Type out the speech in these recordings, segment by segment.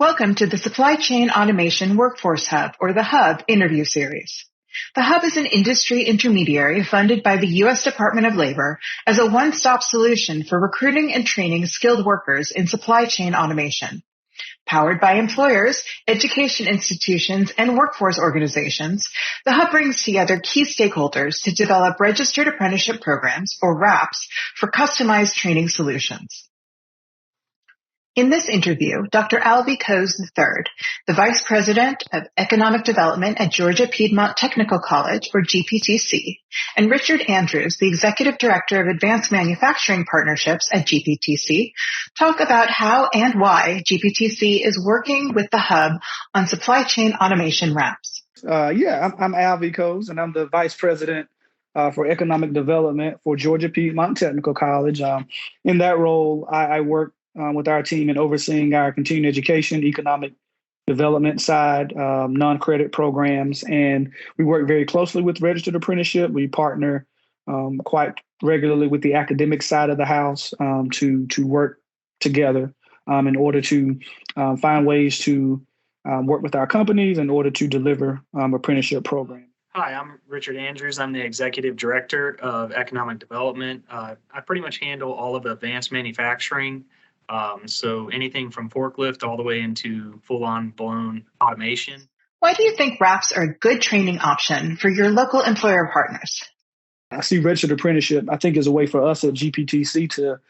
Welcome to the Supply Chain Automation Workforce Hub, or the Hub, interview series. The Hub is an industry intermediary funded by the U.S. Department of Labor as a one-stop solution for recruiting and training skilled workers in supply chain automation. Powered by employers, education institutions, and workforce organizations, the Hub brings together key stakeholders to develop Registered Apprenticeship Programs, or RAPs, for customized training solutions. In this interview, Dr. Alvie Coes III, the Vice President of Economic Development at Georgia Piedmont Technical College, or GPTC, and Richard Andrews, the Executive Director of Advanced Manufacturing Partnerships at GPTC, talk about how and why GPTC is working with the Hub on supply chain automation RAPs. I'm Alvie Coes, and I'm the Vice President for Economic Development for Georgia Piedmont Technical College. In that role, I work with our team in overseeing our continuing education, economic development side, non-credit programs, and we work very closely with Registered Apprenticeship. We partner quite regularly with the academic side of the house to work together in order to find ways to work with our companies in order to deliver apprenticeship programs. Hi, I'm Richard Andrews. I'm the Executive Director of Economic Development. I pretty much handle all of advanced manufacturing. So anything from forklift all the way into full-on blown automation. Why do you think RAPs are a good training option for your local employer partners? I see Registered Apprenticeship, I think, is a way for us at GPTC to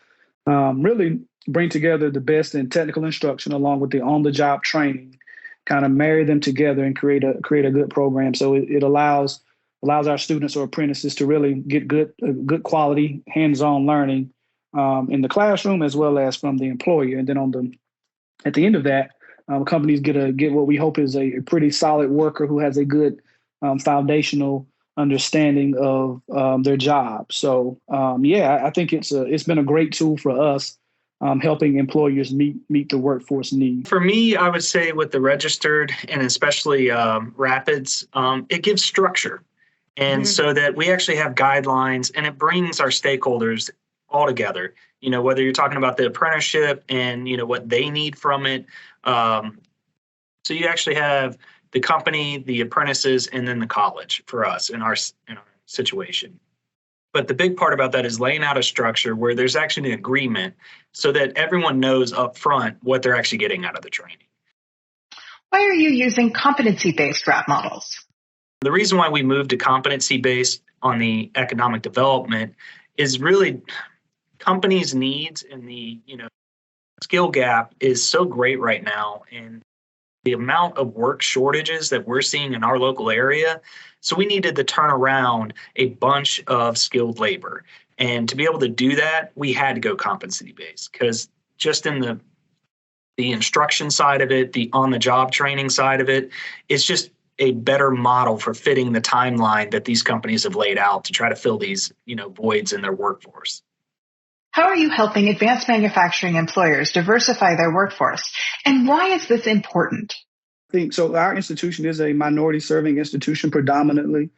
really bring together the best in technical instruction along with the on-the-job training, kind of marry them together and create a good program. So it allows our students or apprentices to really get good quality hands-on learning in the classroom as well as from the employer. And then at the end of that, companies get what we hope is a pretty solid worker who has a good foundational understanding of their job. So I think it's been a great tool for us helping employers meet the workforce needs. For me, I would say with the registered and especially Rapids, it gives structure. And so that we actually have guidelines and it brings our stakeholders all together, whether you're talking about the apprenticeship and, what they need from it. So you actually have the company, the apprentices, and then the college for us in our situation. But the big part about that is laying out a structure where there's actually an agreement so that everyone knows up front what they're actually getting out of the training. Why are you using competency-based RAP models? The reason why we moved to competency-based on the economic development is really companies' needs and the skill gap is so great right now, and the amount of work shortages that we're seeing in our local area. So we needed to turn around a bunch of skilled labor, and to be able to do that, we had to go competency-based because just in the instruction side of it, the on-the-job training side of it, it's just a better model for fitting the timeline that these companies have laid out to try to fill these voids in their workforce. How are you helping advanced manufacturing employers diversify their workforce? And why is this important? I think so. Our institution is a minority serving institution predominantly.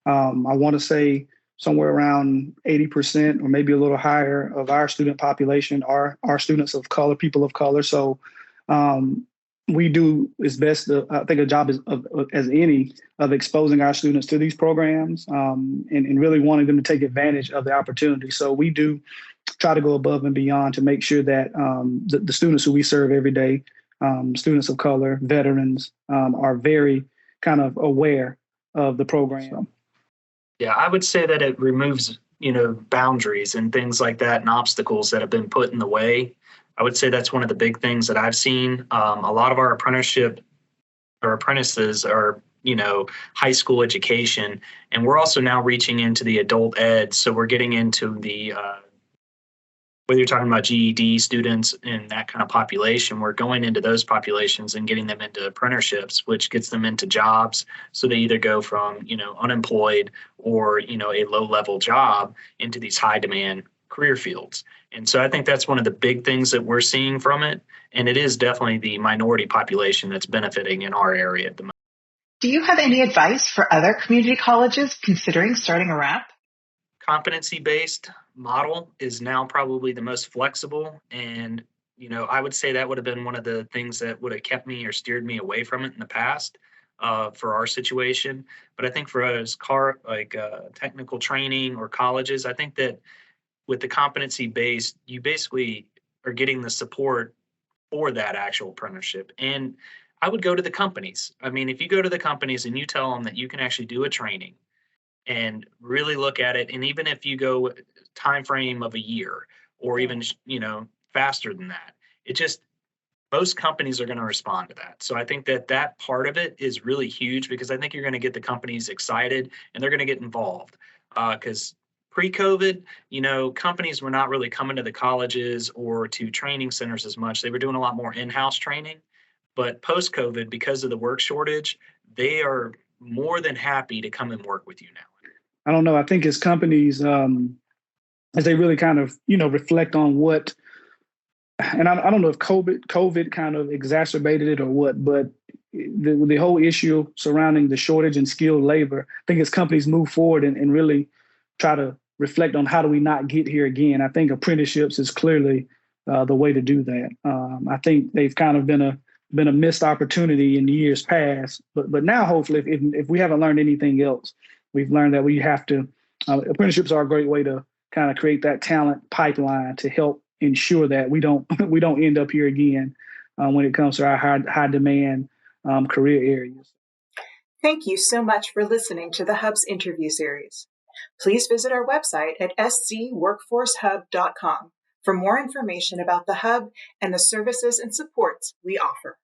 I want to say somewhere around 80% or maybe a little higher of our student population are students of color, people of color. So we do as best, I think, a job as any of exposing our students to these programs and really wanting them to take advantage of the opportunity. So we do try to go above and beyond to make sure that the students who we serve every day, students of color, veterans, are very kind of aware of the program. Yeah, I would say that it removes, boundaries and things like that and obstacles that have been put in the way. I would say that's one of the big things that I've seen. A lot of our apprentices are, high school education, and we're also now reaching into the adult ed. So we're getting into the whether you're talking about GED students and that kind of population, we're going into those populations and getting them into apprenticeships, which gets them into jobs. So they either go from, unemployed or, a low level job into these high demand career fields. And so I think that's one of the big things that we're seeing from it. And it is definitely the minority population that's benefiting in our area at the moment. Do you have any advice for other community colleges considering starting a RAP? Competency-based model is now probably the most flexible and I would say that would have been one of the things that would have kept me or steered me away from it in the past for our situation. But I think for us, technical training or colleges, I think that with the competency based, you basically are getting the support for that actual apprenticeship. And I would go to the companies. I mean, if you go to the companies and you tell them that you can actually do a training and really look at it, and even if you go time frame of a year or even faster than that, it just most companies are going to respond to that. So I think that that part of it is really huge because I think you're going to get the companies excited and they're going to get involved. Because pre-COVID, companies were not really coming to the colleges or to training centers as much. They were doing a lot more in-house training. But post-COVID, because of the work shortage, they are more than happy to come and work with you now. I don't know. I think as companies, as they really kind of, reflect on what, and I don't know if COVID kind of exacerbated it or what, but the whole issue surrounding the shortage in skilled labor, I think as companies move forward and really try to reflect on how do we not get here again, I think apprenticeships is clearly the way to do that. I think they've kind of been a missed opportunity in years past, but now hopefully if we haven't learned anything else, we've learned that we have to, apprenticeships are a great way to kind of create that talent pipeline to help ensure that we don't end up here again when it comes to our high demand career areas. Thank you so much for listening to the Hub's interview series. Please visit our website at scworkforcehub.com for more information about the Hub and the services and supports we offer.